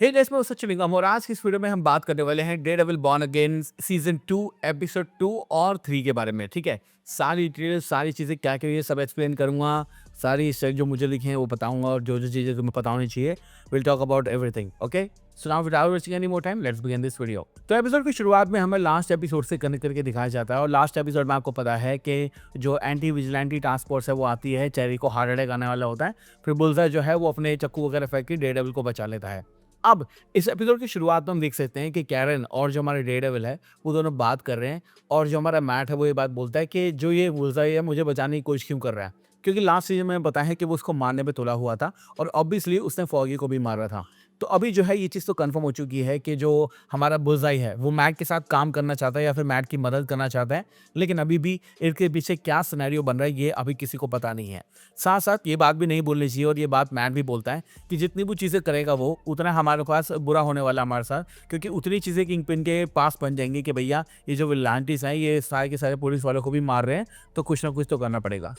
Hey guys, मैं सच निगम और आज की इस वीडियो में हम बात करने वाले हैं Daredevil born again season 2 episode 2 और 3 के बारे में। ठीक है, सारी डिटेल्स सारी चीज़ें क्या क्या ये सब एक्सप्लेन करूंगा। सारी स्टेप जो मुझे लिखे हैं वो बताऊंगा और जो जो चीज़ें तुम्हें पता होनी चाहिए, will talk about everything. Okay, so now without wasting any more time, let's begin this video. तो एपिसोड की शुरुआत में हमें लास्ट एपिसोड से कनेक्ट करके दिखाया जाता है और लास्ट एपिसोड में आपको पता है कि जो एंटी विजिलेंटी टास्क फोर्स है वो आती है, चेरी को हार्ट अटैक आने वाला होता है। फिर बुलसआई जो है वो अपने चक्कू वगैरह फेंक के डेयरडेविल को बचा लेता है। अब इस एपिसोड की शुरुआत में हम देख सकते हैं कि कैरन और जो हमारे डेयरडेविल है वो दोनों बात कर रहे हैं और जो हमारा मैट है वो ये बात बोलता है कि जो ये बुलसआई है मुझे बचाने की कोशिश क्यों कर रहा है, क्योंकि लास्ट सीजन में बताया है कि वो उसको मारने पे तुला हुआ था और ऑब्वियसली उसने फॉगी को भी मारा था। तो अभी जो है ये चीज़ तो कंफर्म हो चुकी है कि जो हमारा बुलसआई है वो मैट के साथ काम करना चाहता है या फिर मैट की मदद करना चाहता है, लेकिन अभी भी इसके पीछे क्या सिनेरियो बन रहा है ये अभी किसी को पता नहीं है। साथ साथ ये बात भी नहीं बोलनी चाहिए और ये बात मैट भी बोलता है कि जितनी भी चीज़ें करेगा वो उतना हमारे पास बुरा होने वाला हमारे साथ, क्योंकि उतनी चीज़ें किंगपिन के पास बन जाएंगी कि भैया ये जो विजिलेंटिस हैं ये सारे के सारे पुलिस वालों को भी मार रहे हैं, तो कुछ ना कुछ तो करना पड़ेगा।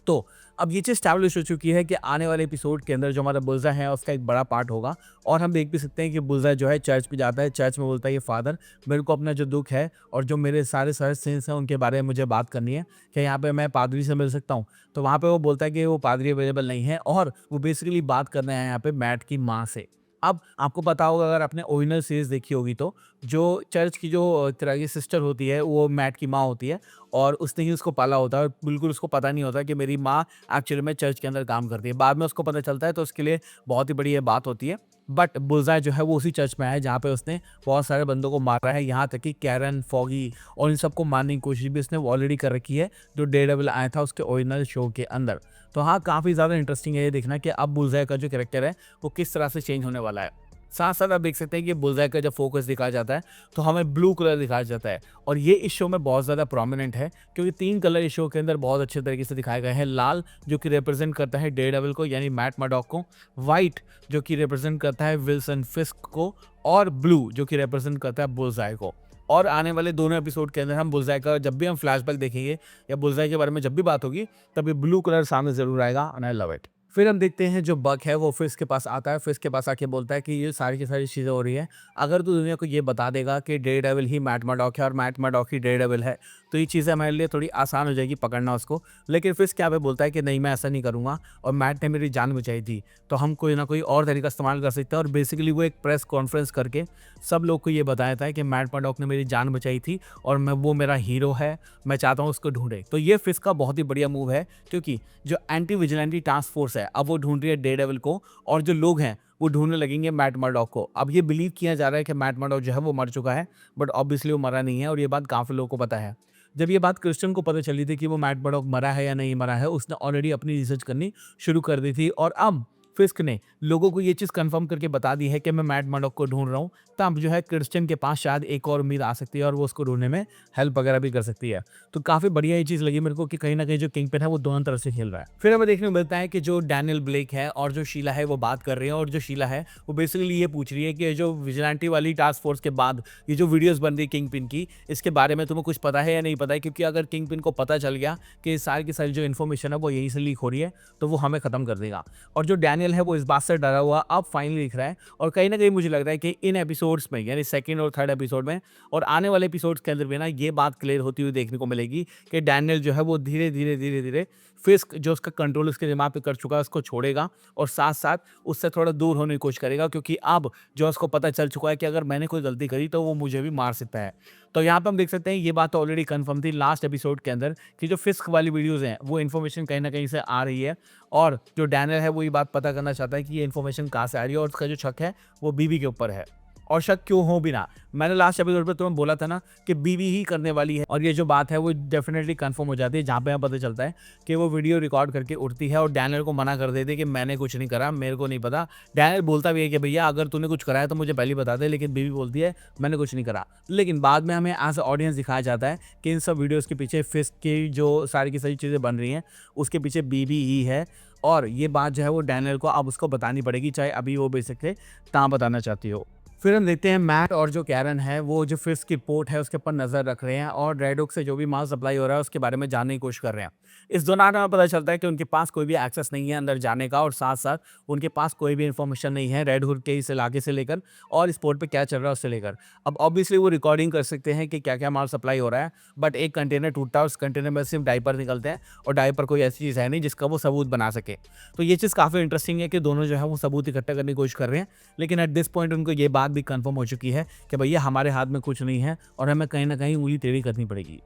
तो अब ये चीज़ एस्टैब्लिश हो चुकी है कि आने वाले एपिसोड के अंदर जो हमारा बुलसआई है उसका एक बड़ा पार्ट होगा और हम देख भी सकते हैं कि बुलसआई जो है चर्च पे जाता है। चर्च में बोलता है, ये फादर मेरे को अपना जो दुख है और जो मेरे सारे सारे सिंस हैं उनके बारे में मुझे बात करनी है, क्या यहाँ पे मैं पादरी से मिल सकता हूँ। तो वहाँ पे वो बोलता है कि वो पादरी अवेलेबल नहीं है और वो बेसिकली बात करने आए यहाँ पे मैट की माँ से। अब आपको पता होगा, अगर आपने ओरिजिनल सीरीज देखी होगी तो जो चर्च की जो तरह की सिस्टर होती है वो मैट की माँ होती है और उसने ही उसको पाला होता है और बिल्कुल उसको पता नहीं होता कि मेरी माँ एक्चुअली में चर्च के अंदर काम करती है। बाद में उसको पता चलता है तो उसके लिए बहुत ही बड़ी ये बात होती है। बट बुलसआई जो है वो उसी चर्च में है जहाँ पे उसने बहुत सारे बंदों को मारा है, यहाँ तक कि कैरन, फॉगी और इन सबको मारने की कोशिश भी उसने ऑलरेडी कर रखी है जो डेयरडेविल आया था उसके ओरिजिनल शो के अंदर। तो हाँ, काफ़ी ज़्यादा इंटरेस्टिंग है ये देखना कि अब बुलसआई का जो कैरेक्टर है वो किस तरह से चेंज होने वाला है। साथ साथ आप देख सकते हैं कि बुलसआई का जब फोकस दिखाया जाता है तो हमें ब्लू कलर दिखाया जाता है और ये इस शो में बहुत ज़्यादा प्रोमिनेंट है, क्योंकि 3 कलर इस शो के अंदर बहुत अच्छे तरीके से दिखाए गए हैं। लाल जो कि रिप्रेजेंट करता है डेयरडेविल को यानी मैट मर्डॉक को, व्हाइट जो कि रिप्रेजेंट करता है विल्सन फिस्क को और ब्लू जो कि रिप्रेजेंट करता है बुलसआई को। और आने वाले दोनों एपिसोड के अंदर हम बुलसआई का जब भी हम फ्लैशबैक देखेंगे या बुलसआई के बारे में जब भी बात होगी तभी ब्लू कलर सामने ज़रूर आएगा एंड आई लव इट। फिर हम देखते हैं जो बक है वो फिश के पास आता है। फिश के पास आके बोलता है कि ये सारी की सारी चीज़ें हो रही है, अगर तू दुनिया को ये बता देगा कि डेयरडेविल ही मैट मर्डॉक है और मैट मर्डॉक ही डेयरडेविल है तो ये चीज़ें हमारे लिए थोड़ी आसान हो जाएगी पकड़ना उसको। लेकिन फिश क्या पे बोलता है कि नहीं, मैं ऐसा नहीं करूँगा और मैट ने मेरी जान बचाई थी, तो हम कोई ना कोई और तरीका इस्तेमाल कर सकते हैं। और बेसिकली वो एक प्रेस कॉन्फ्रेंस करके सब लोग को ये बताया था कि मैट मर्डॉक ने मेरी जान बचाई थी और वो मेरा हीरो है, मैं चाहता हूँ उसको ढूंढे। तो ये फिश का बहुत ही बढ़िया मूव है, क्योंकि जो एंटी विजिलेंटी टास्क फोर्स है अब वो ढूंढ रही है डेयरडेविल को और जो लोग हैं वो ढूंढने लगेंगे मैट मर्डॉक को। अब ये बिलीव किया जा रहा है कि मैट मर्डॉक जो है वो मर चुका है, बट ऑब्वियसली वो मरा नहीं है और ये बात काफ़ी लोगों को पता है। जब ये बात क्रिश्चियन को पता चली थी कि वो मैट मर्डॉक मरा है या नहीं मरा है, उसने ऑलरेडी अपनी रिसर्च करनी शुरू कर दी थी और अब फिस्क ने लोगों को ये चीज़ कंफर्म करके बता दी है कि मैं मैट मर्डॉक को ढूंढ रहा हूँ। तब जो है क्रिश्चियन के पास शायद एक और उम्मीद आ सकती है और वो उसको ढूंढने में हेल्प वगैरह भी कर सकती है। तो काफ़ी बढ़िया ये चीज़ लगी मेरे को कि कहीं ना कहीं जो किंगपिन है वो दोनों तरफ से खेल रहा है। फिर हमें देखने को मिलता है कि जो डैनियल ब्लेक है और जो शीला है वो बात कर रहे हैं और जो शीला है वो बेसिकली ये पूछ रही है कि जो विजिलेंटी वाली टास्क फोर्स के बाद ये जो वीडियोस बन रही है किंगपिन की, इसके बारे में तुम्हें कुछ पता है या नहीं पता है, क्योंकि अगर किंगपिन को पता चल गया कि सारी की सारी जो इन्फॉर्मेशन है वो यहीं से लीक हो रही है तो वो हमें खत्म कर देगा। और जो डैनियल है वो इस बात से डरा हुआ अब फाइनली दिख रहा है और कहीं ना कहीं मुझे लग रहा है कि इन एपिसोड्स में यानी सेकंड और थर्ड एपिसोड में और आने वाले एपिसोड्स के अंदर भी ना ये बात क्लियर होती हुई देखने को मिलेगी कि डैनियल जो है वो धीरे धीरे धीरे धीरे फिस्क जो उसका कंट्रोल उसके दिमाग पे कर चुका है उसको छोड़ेगा और साथ साथ उससे थोड़ा दूर होने की कोशिश करेगा, क्योंकि अब जो उसको पता चल चुका है कि अगर मैंने कोई गलती करी तो वो मुझे भी मार सकता है। तो यहाँ पे हम देख सकते हैं ये बात तो ऑलरेडी कंफर्म थी लास्ट एपिसोड के अंदर कि जो फिस्क वाली वीडियोस हैं वो इन्फॉर्मेशन कहीं ना कहीं से आ रही है और जो डैनियल है वो ये बात पता करना चाहता है कि ये इन्फॉर्मेशन कहाँ से आ रही है और उसका जो शक है वो बीबी के ऊपर है। और शक क्यों हो भी ना, मैंने लास्ट एपिसोड पे तुम्हें बोला था ना कि बीबी ही करने वाली है और ये जो बात है वो डेफिनेटली कंफर्म हो जाती है, जहाँ पे हमें पता चलता है कि वो वीडियो रिकॉर्ड करके उठती है और डैनियल को मना कर देती है कि मैंने कुछ नहीं करा, मेरे को नहीं पता। डैनियल बोलता भी है कि भैया अगर तूने कुछ करा है तो मुझे पहले बता दे, लेकिन बीबी बोलती है मैंने कुछ नहीं करा। लेकिन बाद में हमें एज ऑडियंस दिखाया जाता है कि इन सब वीडियोज़ के पीछे फिस्क की जो सारी की सारी चीज़ें बन रही हैं उसके पीछे बीबी ही है और ये बात जो है वो डैनियल को अब उसको बतानी पड़ेगी, चाहे अभी वो बेसिकली ता बताना चाहती हो। फिर हम देखते हैं मैट और जो कैरन है वो जो फिश की पोर्ट है उसके ऊपर नज़र रख रहे हैं और रेडोक से जो भी माल सप्लाई हो रहा है उसके बारे में जानने की कोशिश कर रहे हैं। इस दौरान हमें पता चलता है कि उनके पास कोई भी एक्सेस नहीं है अंदर जाने का और साथ-साथ उनके पास कोई भी इन्फॉर्मेशन नहीं है रेड हुड के इस इलाके से लेकर और इस पोर्ट पे क्या चल रहा है उससे लेकर। अब ऑब्वियसली वो रिकॉर्डिंग कर सकते हैं कि क्या-क्या माल सप्लाई हो रहा है, बट एक कंटेनर टूटा है, उस कंटेनर में सिर्फ डायपर निकलते हैं और डायपर कोई ऐसी चीज़ है नहीं जिसका वो सबूत बना सके। तो ये चीज़ काफ़ी इंटरेस्टिंग है कि दोनों जो है वो सबूत इकट्ठा करने की कोशिश कर रहे हैं, लेकिन एट दिस पॉइंट उनको ये बात भी कन्फर्म हो चुकी है कि भैया हमारे हाथ में कुछ नहीं है और हमें कहीं न कहीं उँगली टेढ़ी करनी पड़ेगी।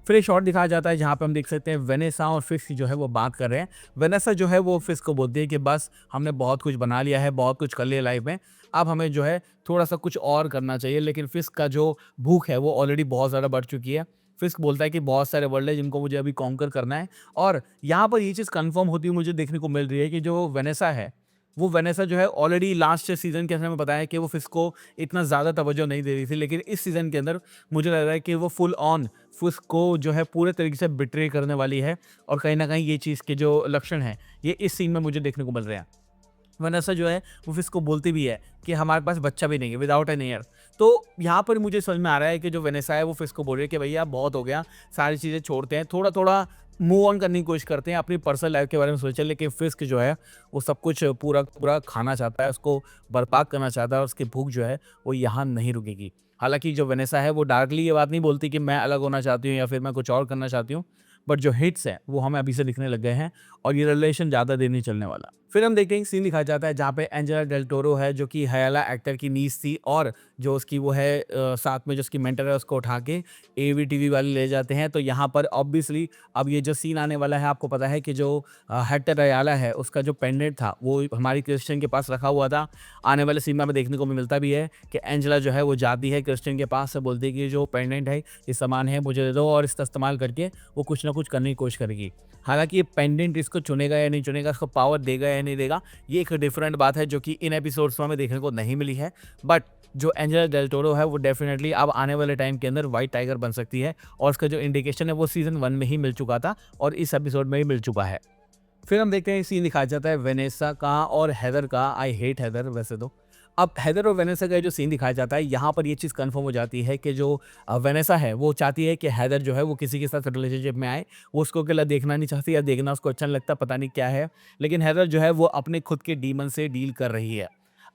फिर एक शॉट दिखाया जाता है जहाँ पे हम देख सकते हैं वेनेसा और फिश जो है वो बात कर रहे हैं। वेनेसा जो है वो फिश को बोलती है कि बस हमने बहुत कुछ बना लिया है, बहुत कुछ कर लिया लाइफ में, अब हमें जो है थोड़ा-सा कुछ और करना चाहिए। लेकिन फिश का जो भूख है वो ऑलरेडी बहुत ज़्यादा बढ़ चुकी है। फिश बोलता है कि बहुत सारे वर्ल्ड है जिनको मुझे अभी कॉन्कर करना है और यहाँ पर ये चीज़ कन्फर्म होती हुई मुझे देखने को मिल रही है कि जो वेनेसा है, वो वेनेसा जो है ऑलरेडी लास्ट सीज़न के अंदर हमें बताया कि वो फिश को इतना ज़्यादा तवज्जो नहीं दे रही थी। लेकिन इस सीज़न के अंदर मुझे लग रहा है कि वो फुल ऑन फिश को जो है पूरे तरीके से बिट्रे करने वाली है और कहीं न कहीं ये चीज़ के जो लक्षण हैं, ये इस सीन में मुझे देखने को मिल रहे हैं। वनसा जो है वो फिश को बोलती भी है कि हमारे पास बच्चा भी नहीं है विदाउट एन ईयर। तो यहाँ पर मुझे समझ में आ रहा है कि जो वेनेसा है वो फिश को बोल रही है कि भैया बहुत हो गया, सारी चीज़ें छोड़ते हैं, थोड़ा-थोड़ा मूव ऑन करने की कोशिश करते हैं, अपनी पर्सनल लाइफ के बारे में सोचें। लेकिन फिश जो है वो सब कुछ पूरा खाना चाहता है, उसको बर्बाद करना चाहता है और उसकी भूख जो है वो यहाँ नहीं रुकेगी। हालाँकि जो वेनेसा है वो डायरेक्टली ये बात नहीं बोलती कि मैं अलग होना चाहती हूँ या फिर मैं कुछ और करना चाहती हूँ, बट जो हिट्स हैं वो हमें अभी से दिखने लग गए हैं और ये रिलेशन ज़्यादा देर नहीं चलने वाला। फिर हम देखते हैं सीन दिखाया जाता है जहाँ पे एंजेला डेल टोरो है जो कि हयाला एक्टर की नीस थी और जो उसकी वो है साथ में जो उसकी मेंटर है उसको उठा के एवीटीवी वाले ले जाते हैं। तो यहाँ पर ऑब्वियसली अब ये जो सीन आने वाला है आपको पता है कि जो हेक्टर हयाला है उसका जो पेंडेंट था वो हमारी क्रिस्टियन के पास रखा हुआ था। आने वाले सीन में हमें देखने को भी मिलता भी है कि एंजेला जो है वो जाती है क्रिस्टियन के पास से बोलती है कि जो पेंडेंट है ये सामान है मुझे दे दो और इसका इस्तेमाल करके वो कुछ ना कुछ करने की कोशिश करेगी। हालाँकि ये पेंडेंट इसको चुनेगा या नहीं चुनेगा, इसको पावर देगा या नहीं देगा, ये एक डिफरेंट बात है जो कि इन एपिसोड्स में हमें देखने को नहीं मिली है। बट जो एंजेला डेल टोरो है वो डेफिनेटली अब आने वाले टाइम के अंदर व्हाइट टाइगर बन सकती है और उसका जो इंडिकेशन है वो सीज़न 1 में ही मिल चुका था और इस एपिसोड में ही मिल चुका है। फिर हम देखते हैं सीन दिखाया जाता है वेनेसा का और हेदर का। आई हेट हेदर वैसे तो। अब हेदर और वेनेसा का जो सीन दिखाया जाता है यहाँ पर ये चीज़ कंफर्म हो जाती है कि जो वेनेसा है वो चाहती है कि हेदर जो है वो किसी के साथ रिलेशनशिप में आए। वो उसको अकेला देखना नहीं चाहती या देखना उसको अच्छा नहीं लगता, पता नहीं क्या है। लेकिन हेदर जो है वो अपने खुद के डीमन से डील कर रही है।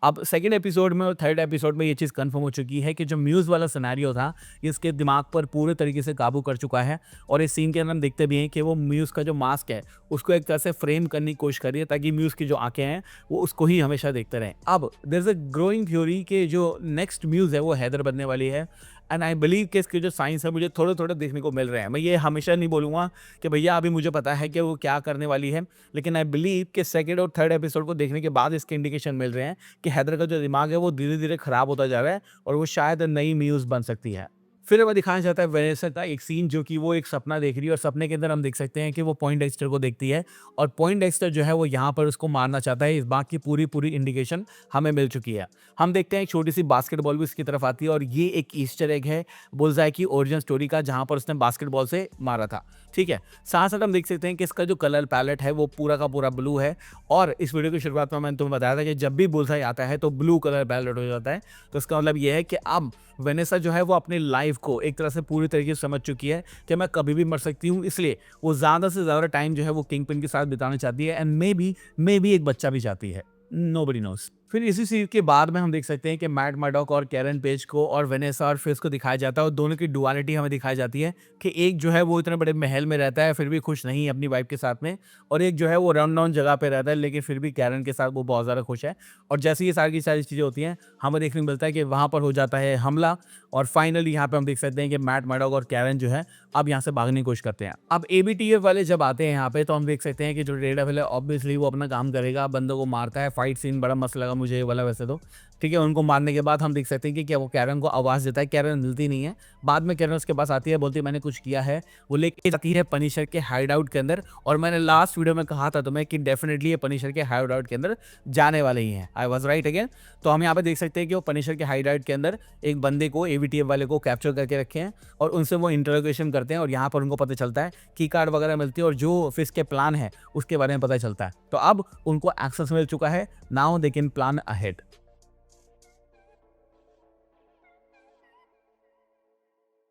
अब सेकंड एपिसोड में और थर्ड एपिसोड में ये चीज़ कंफर्म हो चुकी है कि जो म्यूज़ वाला सिनेरियो था ये इसके दिमाग पर पूरे तरीके से काबू कर चुका है और इस सीन के अंदर हम देखते भी हैं कि वो म्यूज़ का जो मास्क है उसको एक तरह से फ्रेम करने की कोशिश कर रही है ताकि म्यूज़ की जो आंखें हैं वो उसको ही हमेशा देखते रहें। अब there is a growing theory कि जो नेक्स्ट म्यूज़ है वो हैदर बनने वाली है एंड आई बिलीव कि इसके जो साइंस है मुझे थोड़े-थोड़े देखने को मिल रहे हैं। मैं ये हमेशा नहीं बोलूँगा कि भैया अभी मुझे पता है कि वो क्या करने वाली है, लेकिन आई बिलीव कि सेकंड और थर्ड एपिसोड को देखने के बाद इसके इंडिकेशन मिल रहे हैं कि हैदर का जो दिमाग है वो धीरे-धीरे खराब होता जा रहा है और वो शायद नई म्यूज़ बन सकती है। फिर हमें दिखाया जाता है वेनेसा का एक सीन जो कि वो एक सपना देख रही है और सपने के अंदर हम देख सकते हैं कि वो पॉइंटडेक्स्टर को देखती है और पॉइंटडेक्स्टर जो है वो यहाँ पर उसको मारना चाहता है। इस बात की पूरी इंडिकेशन हमें मिल चुकी है। हम देखते हैं एक छोटी सी बास्केटबॉल भी उसकी तरफ आती है और ये एक ईस्टर एग है बुल्सआई की ओरिजिन स्टोरी का जहाँ पर उसने बास्केटबॉल से मारा था। ठीक है, साथ साथ हम देख सकते हैं कि इसका जो कलर पैलेट है वो पूरा का पूरा ब्लू है और इस वीडियो की शुरुआत में मैंने तुम्हें बताया था कि जब भी बुल्सआई आता है तो ब्लू कलर पैलेट हो जाता है। तो इसका मतलब ये है कि अब वेनेसा जो है वो अपनी लाइफ को एक तरह से पूरी तरीके से समझ चुकी है कि मैं कभी भी मर सकती हूँ, इसलिए वो ज़्यादा से ज़्यादा टाइम जो है वो किंगपिन के साथ बिताना चाहती है एंड मे बी एक बच्चा भी चाहती है। Nobody nose. फिर इसी सीरीज के बाद में हम देख सकते हैं कि मैट मर्डॉक और कैरन पेज को और वेनेसा और फिश को दिखाया जाता है और दोनों की डुअलिटी हमें दिखाई जाती है कि एक जो है वो इतने बड़े महल में रहता है फिर भी खुश नहीं है अपनी वाइफ के साथ में और एक जो है वो रन डाउन जगह पे रहता है लेकिन फिर भी कैरन के साथ वो बहुत ज़्यादा खुश है। और जैसे ये सारी की सारी चीज़ें होती हैं हमें देखने को मिलता है कि वहाँ पर हो जाता है हमला और फाइनली यहाँ पे हम देख सकते हैं कि मैट मर्डॉक और कैरन जो है अब यहाँ से भागने की कोशिश करते हैं। अब एबीटीएफ वाले जब आते हैं यहाँ पे तो हम देख सकते हैं कि जो डेयरडेविल है ऑब्वियसली वो अपना काम करेगा, बंदों को मारता है। फाइट सीन बड़ा मस्त लगा मुझे ये वाला वैसे तो। ठीक है, उनको मारने के बाद हम देख सकते हैं कि क्या वो कैरन को आवाज़ देता है, कैरन मिलती नहीं है। बाद में कैरन उसके पास आती है, बोलती है मैंने कुछ किया है। वो लेके जाती है पनिशर के हाइड आउट के अंदर और मैंने लास्ट वीडियो में कहा था तुम्हें कि डेफिनेटली ये पनिशर के हाइड आउट के अंदर जाने वाले ही हैं। I was right again. तो हम यहाँ पे देख सकते हैं कि वो पनिशर के हाइड आउट के अंदर एक बंदे को एवीटीएफ वाले को कैप्चर करके रखे हैं और उनसे वो इंटरोगेशन करते हैं और यहाँ पर उनको पता चलता है की कार्ड वगैरह मिलती है और जो फिश के प्लान है उसके बारे में पता चलता है। तो अब उनको एक्सेस मिल चुका है, now they can plan ahead.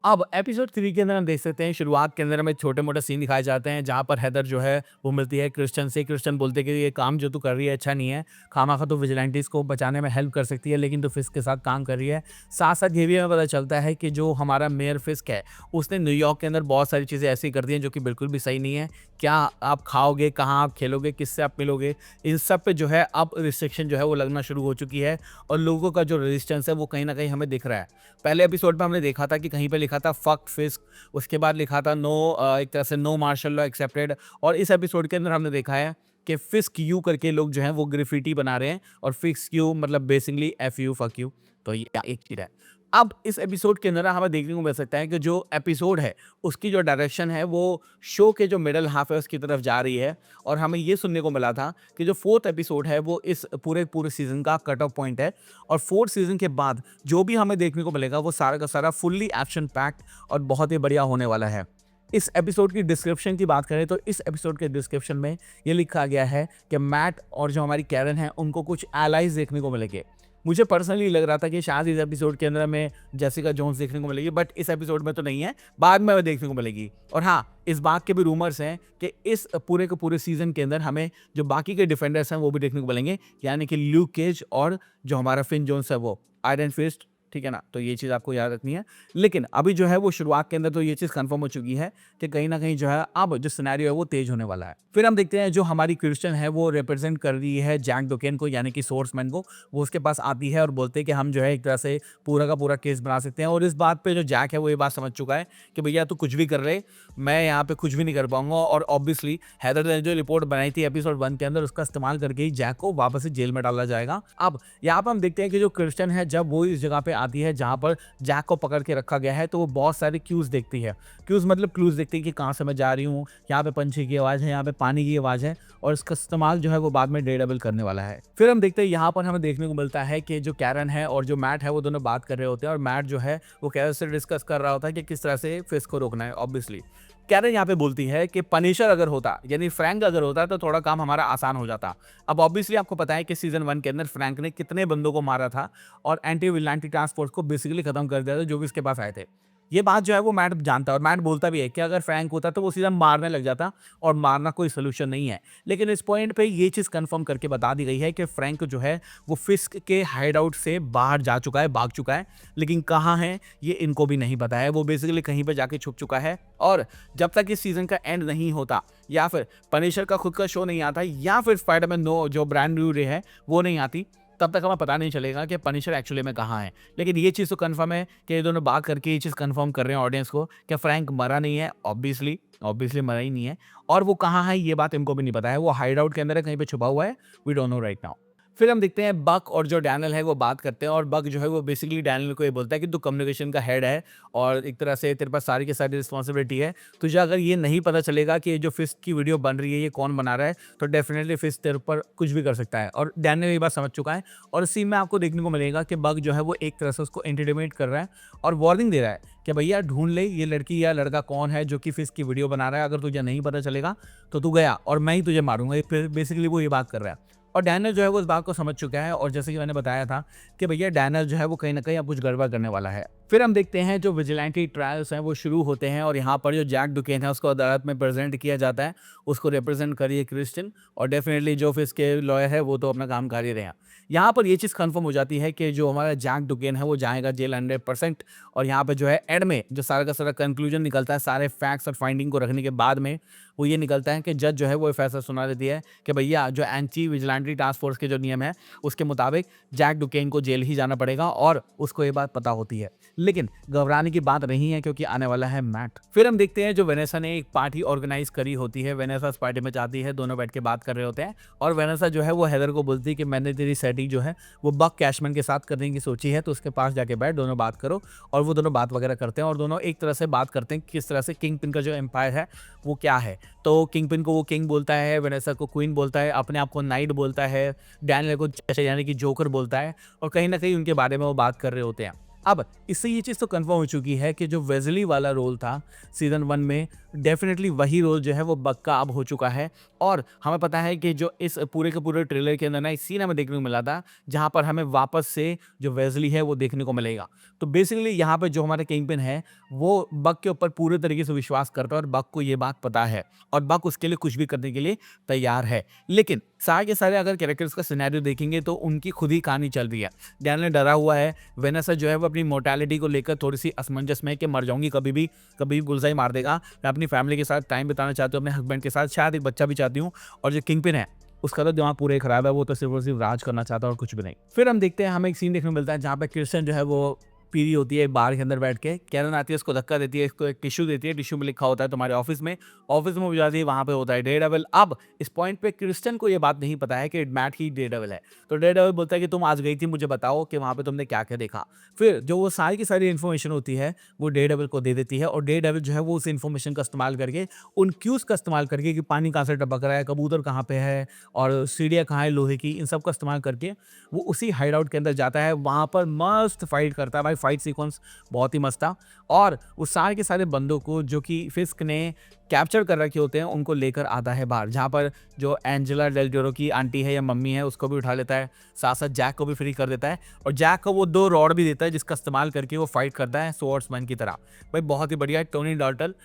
अब एपिसोड 3 के अंदर हम देख सकते हैं शुरुआत के अंदर हमें छोटे-मोटे सीन दिखाए जाते हैं जहाँ पर हेदर जो है वो मिलती है क्रिश्चियन से। क्रिश्चियन बोलते हैं कि ये काम जो तू कर रही है अच्छा नहीं है। खामख़ा तो विजिलेंटीज़ को बचाने में हेल्प कर सकती है लेकिन तू फिस्क के साथ काम कर रही है। साथ-साथ ये भी हमें पता चलता है कि जो हमारा मेयर फिस्क है उसने न्यूयॉर्क के अंदर बहुत सारी चीज़ें ऐसी कर दी हैं जो कि बिल्कुल भी सही नहीं है। क्या आप खाओगे, कहाँ आप खेलोगे, किससे आप मिलोगे, इन सब पे जो है अब रिस्ट्रिक्शन जो है वो लगना शुरू हो चुकी है और लोगों का जो रेजिस्टेंस है वो कहीं न कहीं हमें दिख रहा है। पहले एपिसोड में हमने देखा था कि कहीं पे लिखा था फक फिस्क, उसके बाद लिखा था नो एक तरह से नो मार्शल लॉ एक्सेप्टेड और इस एपिसोड के अंदर हमने देखा है कि फिस्क यू करके लोग जो हैं वो ग्राफिटी बना रहे हैं और फिक्स यू मतलब basically F you fuck you. तो ये एक चीज़ है। अब इस एपिसोड के अंदर हमें देखने को मिल सकता है कि जो एपिसोड है उसकी जो डायरेक्शन है वो शो के जो मिडल हाफ है उसकी तरफ जा रही है और हमें ये सुनने को मिला था कि जो 4th एपिसोड है वो इस पूरे सीज़न का कट ऑफ पॉइंट है और 4th सीज़न के बाद जो भी हमें देखने को मिलेगा वो सारा का सारा फुल्ली एक्शन पैक्ड और बहुत ही बढ़िया होने वाला है। इस एपिसोड की डिस्क्रिप्शन की बात करें तो इस एपिसोड के डिस्क्रिप्शन में ये लिखा गया है कि मैट और जो हमारी कैरन है उनको कुछ एलाइज देखने को मिलेंगे। मुझे पर्सनली लग रहा था कि शायद इस एपिसोड के अंदर हमें जेसिका जोन्स देखने को मिलेगी बट इस एपिसोड में तो नहीं है, बाद में हमें देखने को मिलेगी। और हाँ, इस बात के भी रूमर्स हैं कि इस पूरे के पूरे सीजन के अंदर हमें जो बाकी के डिफेंडर्स हैं वो भी देखने को मिलेंगे, यानी कि ल्यूक केज और जो हमारा फिन जोन्स है वो आयरन फिस्ट, ठीक है ना। तो ये चीज़ आपको याद रखनी है। लेकिन अभी जो है वो शुरुआत के अंदर तो ये चीज़ कंफर्म हो चुकी है कि कहीं ना कहीं जो है अब जो सिनेरियो है वो तेज होने वाला है। फिर हम देखते हैं जो हमारी क्रिश्चियन है वो रिप्रेजेंट कर रही है जैक डोकेन को, यानी कि सोर्समैन को। वो उसके पास आती है और बोलते हैं कि हम जो है एक तरह से पूरा का पूरा केस बना सकते हैं और इस बात पे जो जैक है वो ये बात समझ चुका है कि भैया तू कुछ भी कर रहे, मैं यहाँ पे कुछ भी नहीं कर पाऊंगा। और ऑब्वियसली हैदर ने जो रिपोर्ट बनाई थी एपिसोड 1 के अंदर उसका इस्तेमाल करके ही जैक को वापस से जेल में डाला जाएगा। अब यहाँ पर हम देखते हैं कि जो क्रिश्चियन है जब वो इस जगह पे आती है जहाँ पर जैक को पकड़ के रखा गया है तो वो बहुत सारे क्यूज देखती है। क्यूज मतलब क्लूज देखती है कि कहाँ से मैं जा रही हूँ, यहाँ पे पंछी की आवाज़ है, यहाँ पे पानी की आवाज़ है और इसका इस्तेमाल जो है वो बाद में डेडेबल करने वाला है। फिर हम देखते हैं यहाँ पर हमें देखने को मिलता है कि जो कैरन है और जो मैट है वो दोनों बात कर रहे होते हैं और मैट जो है वो कैरन से डिस्कस कर रहा होता है कि किस तरह से फिस्क को रोकना है। ऑब्वियसली कैरन यहाँ पे बोलती है कि पनिशर अगर होता यानी फ्रैंक अगर होता तो थोड़ा काम हमारा आसान हो जाता। अब ऑब्वियसली आपको पता है कि सीजन 1 के अंदर फ्रैंक ने कितने बंदों को मारा था और एंटी विजिलेंटी टास्क फोर्स को बेसिकली खत्म कर दिया था जो भी इसके पास आए थे। ये बात जो है वो मैट जानता है और मैट बोलता भी है कि अगर फ्रैंक होता तो वो सीधा मारने लग जाता और मारना कोई सोल्यूशन नहीं है। लेकिन इस पॉइंट पे ये चीज़ कंफर्म करके बता दी गई है कि फ्रैंक जो है वो फिस्क के हाइड आउट से बाहर जा चुका है, भाग चुका है, लेकिन कहाँ है ये इनको भी नहीं पता है। वो बेसिकली कहीं पे जाके छुप चुका है और जब तक इस सीजन का एंड नहीं होता या फिर पनिशर का खुद का शो नहीं आता या फिर स्पाइडरमैन नो जो ब्रांड न्यू डे है वो नहीं आती, तब तक हमें पता नहीं चलेगा कि पनिशर एक्चुअली में कहाँ है। लेकिन ये चीज़ तो कंफर्म है कि ये दोनों बात करके ये चीज़ कंफर्म कर रहे हैं ऑडियंस को कि फ्रैंक मरा नहीं है। ऑब्वियसली मरा ही नहीं है और वो कहाँ है ये बात इनको भी नहीं पता है। वो हाइड आउट के अंदर है, कहीं पे छुपा हुआ है, we don't know right now. फिर हम देखते हैं बक और जो डैनियल है वो बात करते हैं और बक जो है वो बेसिकली डैनियल को ये बोलता है कि तू कम्युनिकेशन का हेड है और एक तरह से तेरे पास सारी की सारी रिस्पॉन्सिबिलिटी है। तुझे अगर ये नहीं पता चलेगा कि ये जो फिस्ट की वीडियो बन रही है ये कौन बना रहा है तो डेफिनेटली फिस्ट तेरे ऊपर कुछ भी कर सकता है। और डैनियल ये बात समझ चुका है और इस सीन में आपको देखने को मिलेगा कि बक जो है वो एक तरह से उसको इंटिमिडेट कर रहा है और वार्निंग दे रहा है कि भैया ढूंढ ले ये लड़की या लड़का कौन है जो कि फिस्ट की वीडियो बना रहा है। अगर तुझे नहीं पता चलेगा तो तू गया और मैं ही तुझे मारूंगा। बेसिकली वो ये बात कर रहा है और डैनियल जो है वो इस बात को समझ चुका है और जैसे कि मैंने बताया था कि भैया डैनियल जो है वो कहीं ना कहीं अब कुछ गड़बड़ करने वाला है। फिर हम देखते हैं जो विजिलेंटी ट्रायल्स हैं वो शुरू होते हैं और यहाँ पर जो जैक डुकेन है उसको अदालत में प्रेजेंट किया जाता है। उसको रिप्रेजेंट करिए क्रिश्चियन और डेफिनेटली जो फिस के लॉयर है वो तो अपना काम कर ही रहे हैं। यहाँ पर ये चीज़ कंफर्म हो जाती है कि जो हमारा जैक डुकेन है वो जाएगा जेल 100%। और यहाँ पे जो है एंड में जो सारा का सारा कंक्लूजन निकलता है सारे फैक्ट्स और फाइंडिंग को रखने के बाद में वो ये निकलता है कि जज जो है वो फैसला सुना देती है कि भैया जो एंटी विजिलेंटी टास्क फोर्स के जो नियम है उसके मुताबिक जैक डुकेन को जेल ही जाना पड़ेगा और उसको ये बात पता होती है। लेकिन घबराने की बात नहीं है क्योंकि आने वाला है मैट। फिर हम देखते हैं जो वेनेसा ने एक पार्टी ऑर्गेनाइज करी होती है। वेनेसा इस पार्टी में जाती है, दोनों बैठ के बात कर रहे होते हैं और वेनेसा जो है वो हेदर को बोलती है कि मैंने तेरी सेटिंग जो है वो बक कैशमैन के साथ करने की सोची है तो उसके पास जाके बैठ, दोनों बात करो। और वो दोनों बात वगैरह करते हैं और दोनों एक तरह से बात करते हैं किस तरह से किंग पिन का जो एम्पायर है वो क्या है। तो किंग पिन को वो किंग बोलता है, वेनेसा को क्वीन बोलता है, अपने आप को नाइट बोलता है, डैनियल को यानी कि जोकर बोलता है और कहीं ना कहीं उनके बारे में वो बात कर रहे होते हैं। अब इससे ये चीज़ तो कंफर्म हो चुकी है कि जो वेज़ली वाला रोल था सीज़न 1 में, डेफ़िनेटली वही रोल जो है वो बक का अब हो चुका है। और हमें पता है कि जो इस पूरे के पूरे ट्रेलर के अंदर ना एक सीन हमें देखने को मिला था, जहाँ पर हमें वापस से जो वेज़ली है वो देखने को मिलेगा। तो बेसिकली यहाँ पे जो हमारा किंगपिन है, वो बक के ऊपर पूरे तरीके से विश्वास करता है और बक को ये बात पता है और बक उसके लिए कुछ भी करने के लिए तैयार है। लेकिन सारे के सारे अगर कैरेक्टर्स का सिनेरियो देखेंगे तो उनकी खुद ही कहानी चल रही है। डैनियल डरा हुआ है, वेनेसा जो है वो अपनी मोर्टेलिटी को लेकर थोड़ी-सी असमंजस में है कि मर जाऊँगी कभी भी बुलसआई मार देगा। मैं अपनी फैमिली के साथ टाइम बिताना चाहती हूँ, अपने हस्बैंड के साथ, शायद एक बच्चा भी चाहती हूँ। और जो किंगपिन है, उसका तो दिमाग पूरा ही खराब है, वो तो सिर्फ़ और सिर्फ़ राज करना चाहता है और कुछ भी नहीं। फिर हम देखते हैं, हमें एक सीन देखने को मिलता है जहाँ पे क्रिस्टियन जो है वो पी रही होती है बार के अंदर बैठ के। कैरन आती है, उसको धक्का देती है, इसको एक टिश्यू देती है, टिश्यू में लिखा होता है तुम्हारे ऑफ़िस में वो जाती है, वहाँ पे होता है डेयरडेविल। अब इस पॉइंट पे क्रिस्टियन को ये बात नहीं पता है कि मैट ही डेयरडेविल है। तो डेयरडेविल बोलता है कि तुम आज गई थी, मुझे बताओ कि वहाँ पे तुमने क्या-क्या देखा। फिर जो वो सारी की सारी इन्फॉर्मेशन होती है, वो डेयरडेविल को दे देती है और डेयरडेविल जो है वो उस इन्फॉर्मेशन का इस्तेमाल करके, उन क्यूज़ का इस्तेमाल करके कि पानी कहाँ से टपक रहा है, कबूतर कहाँ पे है और सीढ़ियाँ कहाँ है लोहे की, इन सब का इस्तेमाल करके वो उसी हाइडआउट के अंदर जाता है। वहाँ पर मस्त फाइट करता है भाई, फाइट सीक्वेंस बहुत ही मस्त था। और वो सारे के सारे बंदों को जो कि फिस्क ने कैप्चर कर रखे होते हैं, उनको लेकर आता है बाहर, जहाँ पर जो एंजेला डेल जोरो की आंटी है या मम्मी है, उसको भी उठा लेता है, साथ साथ जैक को भी फ्री कर देता है और जैक को वो 2 रॉड भी देता है जिसका इस्तेमाल करके वो फाइट करता है स्वॉर्ड्समैन की तरह। भाई बहुत ही बढ़िया। टोनी डार्टल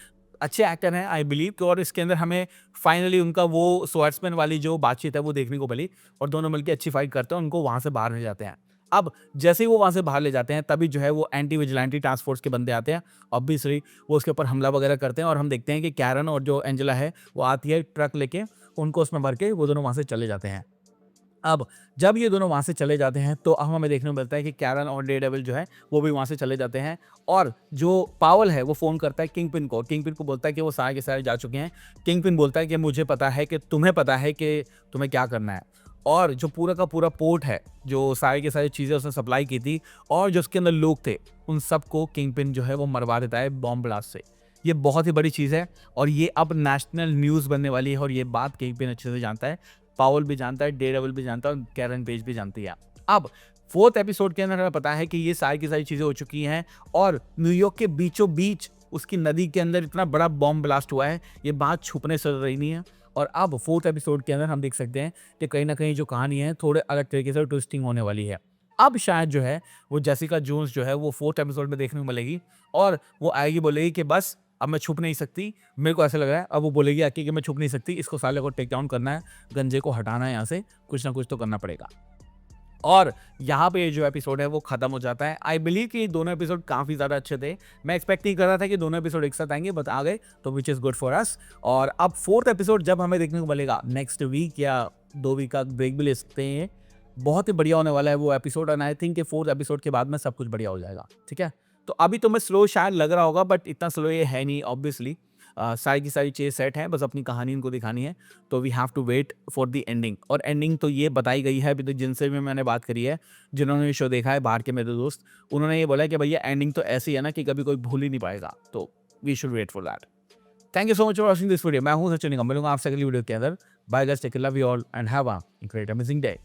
अच्छे एक्टर हैं आई बिलीव, और इसके अंदर हमें फाइनली उनका वो स्वॉर्ड्समैन वाली जो बातचीत है वो देखने को मिली और दोनों मिलकर अच्छी फाइट करते हैं, उनको वहाँ से बाहर ले जाते हैं। अब जैसे ही वो वहाँ से बाहर ले जाते हैं, तभी जो है वो एंटी विजिलेंटी टास्क फोर्स के बंदे आते हैं। ऑब्वियसली वो उसके ऊपर हमला वगैरह करते हैं और हम देखते हैं कि कैरन और जो एंजेला है वो आती है ट्रक लेके, उनको उसमें भर के वो दोनों वहाँ से चले जाते हैं। अब जब ये दोनों वहाँ से चले जाते हैं तो अब हमें देखने को मिलता है कि कैरन और डेयरडेविल जो है वो भी वहाँ से चले जाते हैं और जो पावेल है वो फ़ोन करता है किंगपिन को। किंगपिन को बोलता है कि वो सारे के सारे जा चुके हैं। किंगपिन बोलता है कि मुझे पता है कि तुम्हें पता है कि तुम्हें क्या करना है। और जो पूरा का पूरा पोर्ट है, जो सारी की सारी चीज़ें उसने सप्लाई की थी और जो उसके अंदर लोग थे, उन सबको किंगपिन जो है वो मरवा देता है बॉम्ब ब्लास्ट से। ये बहुत ही बड़ी चीज़ है और ये अब नेशनल न्यूज़ बनने वाली है और ये बात किंगपिन अच्छे से जानता है। पावेल भी जानता है, डेयरडेविल भी जानता है और कैरन पेज भी जानती है। अब 4th एपिसोड के अंदर हमें पता है कि ये सारी की सारी चीज़ें हो चुकी हैं और न्यूयॉर्क के बीचों-बीच उसकी नदी के अंदर इतना बड़ा बॉम्ब ब्लास्ट हुआ है, ये बात छुपने से रही नहीं है। और अब 4th एपिसोड के अंदर हम देख सकते हैं कि कहीं न कहीं जो कहानी है थोड़े अलग तरीके से ट्विस्टिंग होने वाली है। अब शायद जो है वो जेसिका जोन्स जो है वो 4th एपिसोड में देखने को मिलेगी और वो आएगी, बोलेगी कि बस अब मैं छुप नहीं सकती। मेरे को ऐसा लग रहा है अब वो बोलेगी आके कि मैं छुप नहीं सकती, इसको साले को टेक डाउन करना है, गंजे को हटाना है यहाँ से, कुछ ना कुछ तो करना पड़ेगा। और यहाँ पे ये जो एपिसोड है वो खत्म हो जाता है। आई बिलीव कि दोनों एपिसोड काफ़ी ज़्यादा अच्छे थे। मैं एक्सपेक्ट नहीं कर रहा था कि दोनों एपिसोड एक साथ आएँगे, बट आ गए, तो which is good for us. और अब 4th एपिसोड जब हमें देखने को मिलेगा नेक्स्ट वीक या 2 वीक का ब्रेक भी ले सकते हैं। बहुत ही बढ़िया होने वाला है वो एपिसोड एंड आई थिंक कि 4th एपिसोड के बाद में सब कुछ बढ़िया हो जाएगा। ठीक है? तो अभी तुम्हें स्लो शायद लग रहा होगा बट इतना स्लो ये है नहीं ऑब्वियसली। सारी की सारी चीज़ें सेट हैं, बस अपनी कहानी इनको दिखानी है। तो we have to wait for the ending और एंडिंग तो ये बताई गई है अभी तक जिनसे भी मैंने बात करी है, जिन्होंने ये शो देखा है बाहर के मेरे दोस्त, उन्होंने ये बोला है कि भैया एंडिंग तो ऐसी है ना कि कभी कोई भूल ही नहीं पाएगा। तो we should wait for that. Thank you so much for watching this video. मैं हूँ सचिन निगम, मिलूंगा आपसे अगली वीडियो के अंदर। Bye guys, take care, love you all and have a great amazing day.